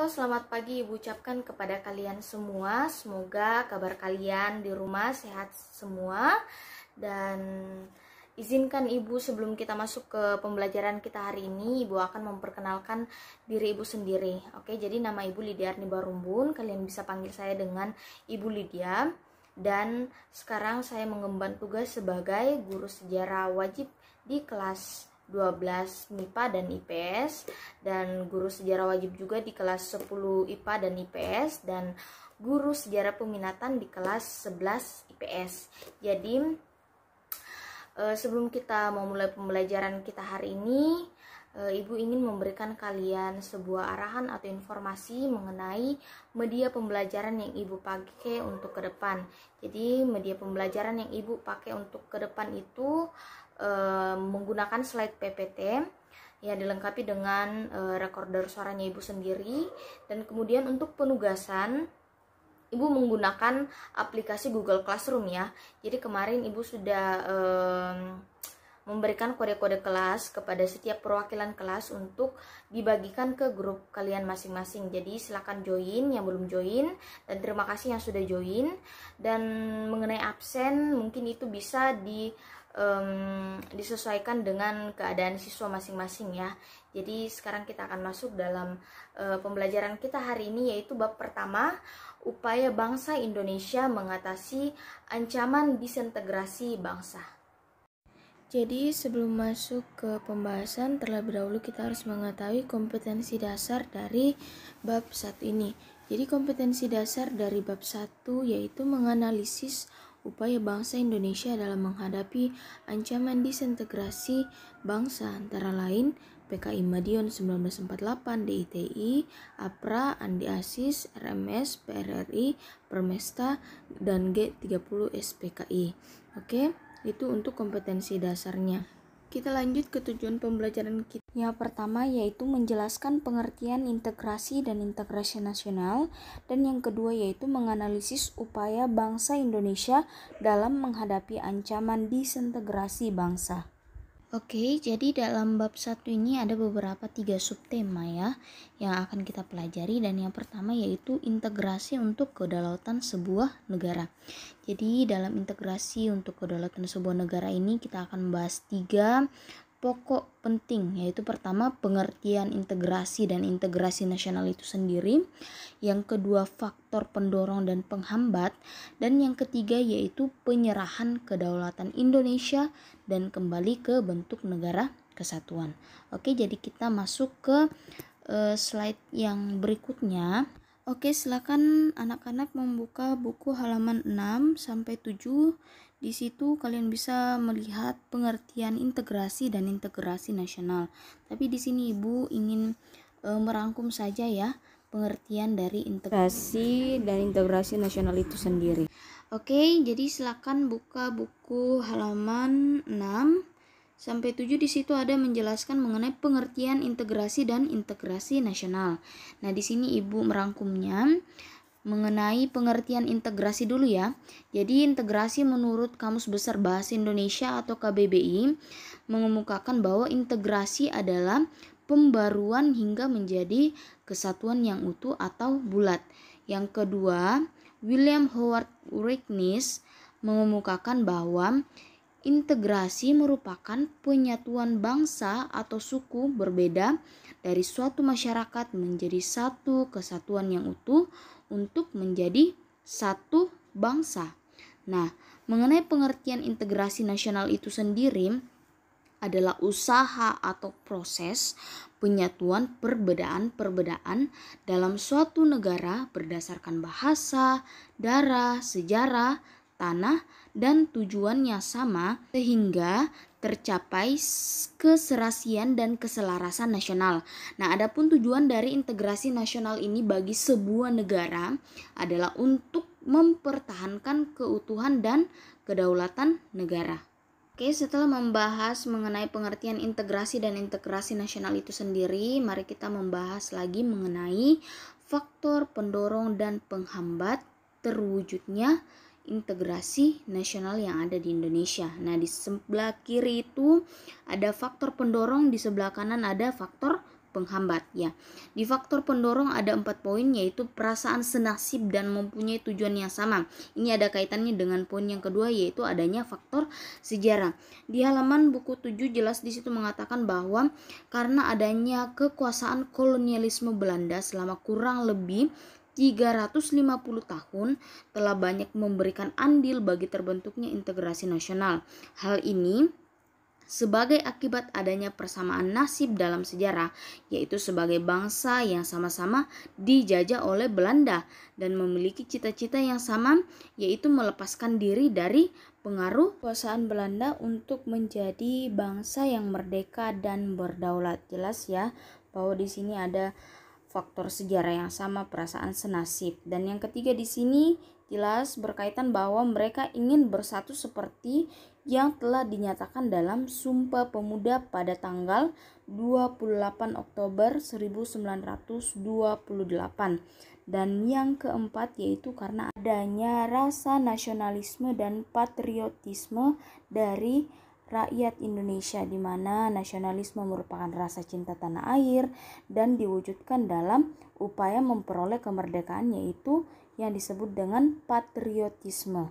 selamat pagi Ibu ucapkan kepada kalian semua. Semoga kabar kalian di rumah sehat semua. Dan izinkan Ibu sebelum kita masuk ke pembelajaran kita hari ini, Ibu akan memperkenalkan diri Ibu sendiri. Oke, jadi nama Ibu Lydia Arni Barumbun. Kalian bisa panggil saya dengan Ibu Lydia. Dan sekarang saya mengemban tugas sebagai guru sejarah wajib di kelas 12 MIPA dan IPS, dan guru sejarah wajib juga di kelas 10 IPA dan IPS, dan guru sejarah peminatan di kelas 11 IPS. Jadi sebelum kita memulai pembelajaran kita hari ini, Ibu ingin memberikan kalian sebuah arahan atau informasi mengenai media pembelajaran yang Ibu pakai untuk ke depan. Jadi media pembelajaran yang Ibu pakai untuk ke depan itu menggunakan slide PPT ya, dilengkapi dengan recorder suaranya Ibu sendiri, dan kemudian untuk penugasan Ibu menggunakan aplikasi Google Classroom ya. Jadi kemarin Ibu sudah memberikan kode-kode kelas kepada setiap perwakilan kelas untuk dibagikan ke grup kalian masing-masing. Jadi silakan join yang belum join, dan terima kasih yang sudah join. Dan mengenai absen, mungkin itu bisa disesuaikan dengan keadaan siswa masing-masing ya. Jadi sekarang kita akan masuk dalam pembelajaran kita hari ini, yaitu bab pertama, upaya bangsa Indonesia mengatasi ancaman disintegrasi bangsa. Jadi sebelum masuk ke pembahasan, terlebih dahulu kita harus mengetahui kompetensi dasar dari bab 1 ini. Jadi kompetensi dasar dari bab 1 yaitu menganalisis upaya bangsa Indonesia dalam menghadapi ancaman disintegrasi bangsa, antara lain PKI Madiun 1948, DITI, APRA, Andi Asis, RMS, PRRI, Permesta, dan G30 SPKI. Oke, itu untuk kompetensi dasarnya. Kita lanjut ke tujuan pembelajaran kita. Yang pertama yaitu menjelaskan pengertian integrasi dan integrasi nasional, dan yang kedua yaitu menganalisis upaya bangsa Indonesia dalam menghadapi ancaman disintegrasi bangsa. Oke, jadi dalam bab 1 ini ada beberapa 3 subtema ya yang akan kita pelajari, dan yang pertama yaitu integrasi untuk kedaulatan sebuah negara. Jadi dalam integrasi untuk kedaulatan sebuah negara ini kita akan membahas 3 pokok penting, yaitu pertama pengertian integrasi dan integrasi nasional itu sendiri, yang kedua faktor pendorong dan penghambat, dan yang ketiga yaitu penyerahan kedaulatan Indonesia dan kembali ke bentuk negara kesatuan. Oke, jadi kita masuk ke slide yang berikutnya. Oke, silakan anak-anak membuka buku halaman 6 sampai 7. Di situ kalian bisa melihat pengertian integrasi dan integrasi nasional. Tapi di sini Ibu ingin merangkum saja ya pengertian dari integrasi dan integrasi nasional itu sendiri. Oke, jadi silakan buka buku halaman 6 sampai 7. Di situ ada menjelaskan mengenai pengertian integrasi dan integrasi nasional. Nah, di sini Ibu merangkumnya mengenai pengertian integrasi dulu ya. Jadi integrasi menurut Kamus Besar Bahasa Indonesia atau KBBI mengemukakan bahwa integrasi adalah pembaruan hingga menjadi kesatuan yang utuh atau bulat. Yang kedua, William Howard Reitnis mengemukakan bahwa integrasi merupakan penyatuan bangsa atau suku berbeda dari suatu masyarakat menjadi satu kesatuan yang utuh untuk menjadi satu bangsa. Nah, mengenai pengertian integrasi nasional itu sendiri adalah usaha atau proses penyatuan perbedaan-perbedaan dalam suatu negara berdasarkan bahasa, darah, sejarah, tanah, dan tujuan yang sama sehingga tercapai keserasian dan keselarasan nasional. Nah, adapun tujuan dari integrasi nasional ini bagi sebuah negara adalah untuk mempertahankan keutuhan dan kedaulatan negara. Oke, setelah membahas mengenai pengertian integrasi dan integrasi nasional itu sendiri, mari kita membahas lagi mengenai faktor pendorong dan penghambat terwujudnya integrasi nasional yang ada di Indonesia. Nah, di sebelah kiri itu ada faktor pendorong, di sebelah kanan ada faktor penghambat ya. Di faktor pendorong ada 4 poin, yaitu perasaan senasib dan mempunyai tujuan yang sama. Ini ada kaitannya dengan poin yang kedua, yaitu adanya faktor sejarah. Di halaman buku 7 jelas di situ mengatakan bahwa karena adanya kekuasaan kolonialisme Belanda selama kurang lebih 350 tahun telah banyak memberikan andil bagi terbentuknya integrasi nasional. Hal ini sebagai akibat adanya persamaan nasib dalam sejarah, yaitu sebagai bangsa yang sama-sama dijajah oleh Belanda dan memiliki cita-cita yang sama, yaitu melepaskan diri dari pengaruh kekuasaan Belanda untuk menjadi bangsa yang merdeka dan berdaulat. Jelas ya bahwa di sini ada faktor sejarah yang sama, perasaan senasib. Dan yang ketiga di sini jelas berkaitan bahwa mereka ingin bersatu seperti yang telah dinyatakan dalam Sumpah Pemuda pada tanggal 28 Oktober 1928. Dan yang keempat yaitu karena adanya rasa nasionalisme dan patriotisme dari rakyat Indonesia, di mana nasionalisme merupakan rasa cinta tanah air dan diwujudkan dalam upaya memperoleh kemerdekaan, yaitu yang disebut dengan patriotisme.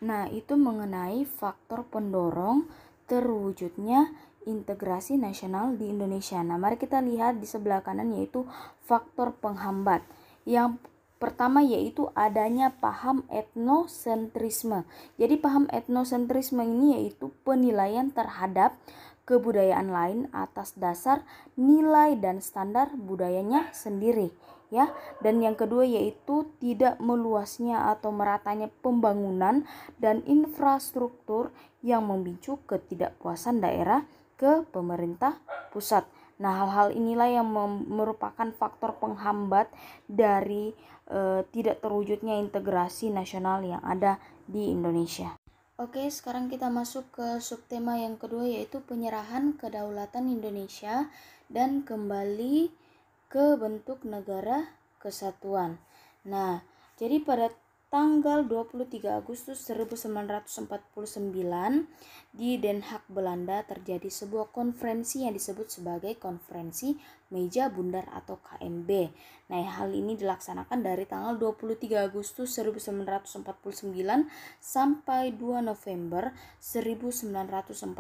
Nah, itu mengenai faktor pendorong terwujudnya integrasi nasional di Indonesia. Nah, mari kita lihat di sebelah kanan yaitu faktor penghambat. Yang pertama yaitu adanya paham etnosentrisme. Jadi paham etnosentrisme ini yaitu penilaian terhadap kebudayaan lain atas dasar nilai dan standar budayanya sendiri ya. Dan yang kedua yaitu tidak meluasnya atau meratanya pembangunan dan infrastruktur yang memicu ketidakpuasan daerah ke pemerintah pusat. Nah, hal-hal inilah yang merupakan faktor penghambat dari tidak terwujudnya integrasi nasional yang ada di Indonesia. Oke, sekarang kita masuk ke subtema yang kedua yaitu penyerahan kedaulatan Indonesia dan kembali ke bentuk negara kesatuan. Nah, jadi pada tanggal 23 Agustus 1949 di Den Haag, Belanda terjadi sebuah konferensi yang disebut sebagai Konferensi Meja Bundar atau KMB. Nah, hal ini dilaksanakan dari tanggal 23 Agustus 1949 sampai 2 November 1949.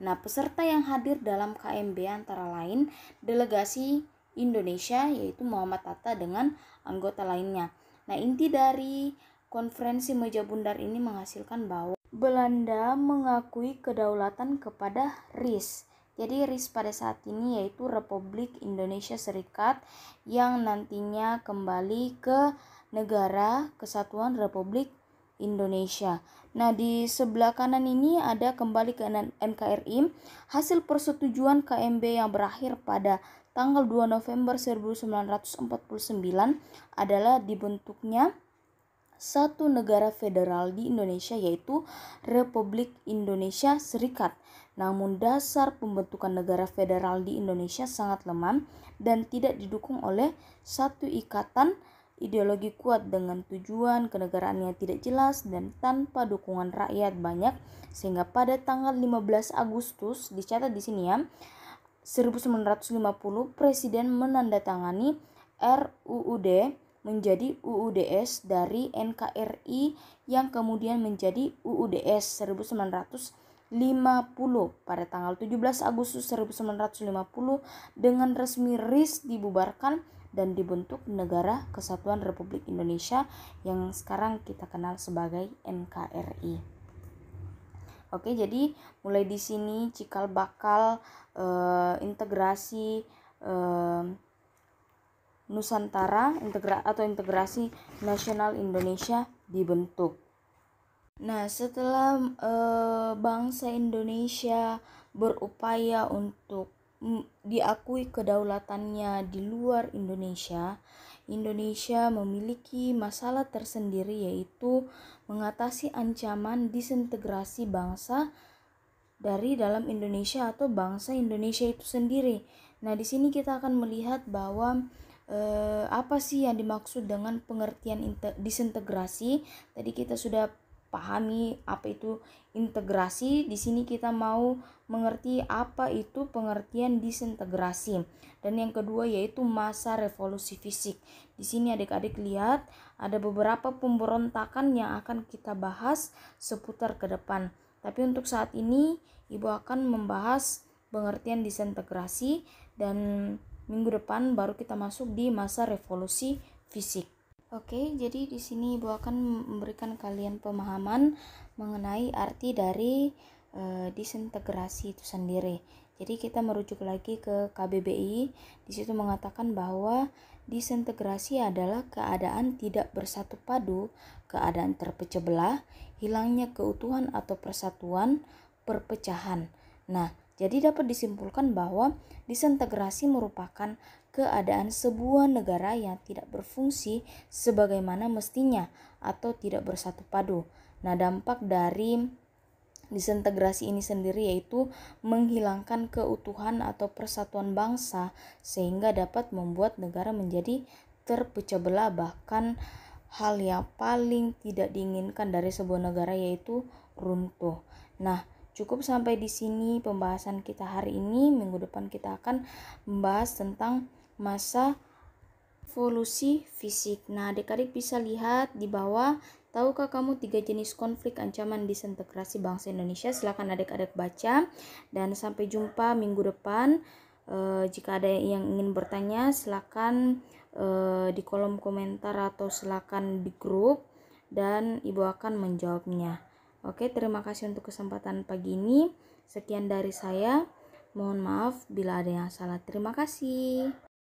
Nah, peserta yang hadir dalam KMB antara lain delegasi Indonesia yaitu Muhammad Hatta dengan anggota lainnya. Nah, inti dari konferensi Meja Bundar ini menghasilkan bahwa Belanda mengakui kedaulatan kepada RIS. Jadi RIS pada saat ini yaitu Republik Indonesia Serikat yang nantinya kembali ke Negara Kesatuan Republik Indonesia. Nah, di sebelah kanan ini ada kembali ke NKRI, hasil persetujuan KMB yang berakhir pada tanggal 2 November 1949 adalah dibentuknya satu negara federal di Indonesia yaitu Republik Indonesia Serikat. Namun dasar pembentukan negara federal di Indonesia sangat lemah dan tidak didukung oleh satu ikatan ideologi kuat dengan tujuan kenegaraan yang tidak jelas dan tanpa dukungan rakyat banyak, sehingga pada tanggal 15 Agustus dicatat di sini ya 1950 Presiden menandatangani RUUD menjadi UUDS dari NKRI yang kemudian menjadi UUDS 1950 pada tanggal 17 Agustus 1950 dengan resmi RIS dibubarkan dan dibentuk Negara Kesatuan Republik Indonesia yang sekarang kita kenal sebagai NKRI. Oke, jadi mulai di sini cikal bakal integrasi Nusantara atau integrasi nasional Indonesia dibentuk. Nah, setelah bangsa Indonesia berupaya untuk diakui kedaulatannya di luar Indonesia, Indonesia memiliki masalah tersendiri yaitu mengatasi ancaman disintegrasi bangsa dari dalam Indonesia atau bangsa Indonesia itu sendiri. Nah, di sini kita akan melihat bahwa apa sih yang dimaksud dengan pengertian disintegrasi. Tadi kita sudah pahami apa itu integrasi. Di sini kita mau mengerti apa itu pengertian disintegrasi. Dan yang kedua yaitu masa revolusi fisik. Di sini adik-adik lihat ada beberapa pemberontakan yang akan kita bahas seputar ke depan. Tapi untuk saat ini Ibu akan membahas pengertian disintegrasi, dan minggu depan baru kita masuk di masa revolusi fisik. Oke, jadi di sini Ibu akan memberikan kalian pemahaman mengenai arti dari disintegrasi itu sendiri. Jadi kita merujuk lagi ke KBBI. Di situ mengatakan bahwa disintegrasi adalah keadaan tidak bersatu padu, keadaan terpecah belah, hilangnya keutuhan atau persatuan, perpecahan. Nah, jadi dapat disimpulkan bahwa disintegrasi merupakan keadaan sebuah negara yang tidak berfungsi sebagaimana mestinya atau tidak bersatu padu. Nah, dampak dari disintegrasi ini sendiri yaitu menghilangkan keutuhan atau persatuan bangsa sehingga dapat membuat negara menjadi terpecah belah, bahkan hal yang paling tidak diinginkan dari sebuah negara yaitu runtuh. Nah, cukup sampai di sini pembahasan kita hari ini. Minggu depan kita akan membahas tentang masa revolusi fisik. Nah, adik-adik bisa lihat di bawah, tahukah kamu 3 jenis konflik ancaman disintegrasi bangsa Indonesia? Silakan adik-adik baca, dan sampai jumpa minggu depan. Jika ada yang ingin bertanya, silakan di kolom komentar atau silakan di grup, dan Ibu akan menjawabnya. Oke, terima kasih untuk kesempatan pagi ini. Sekian dari saya. Mohon maaf bila ada yang salah. Terima kasih.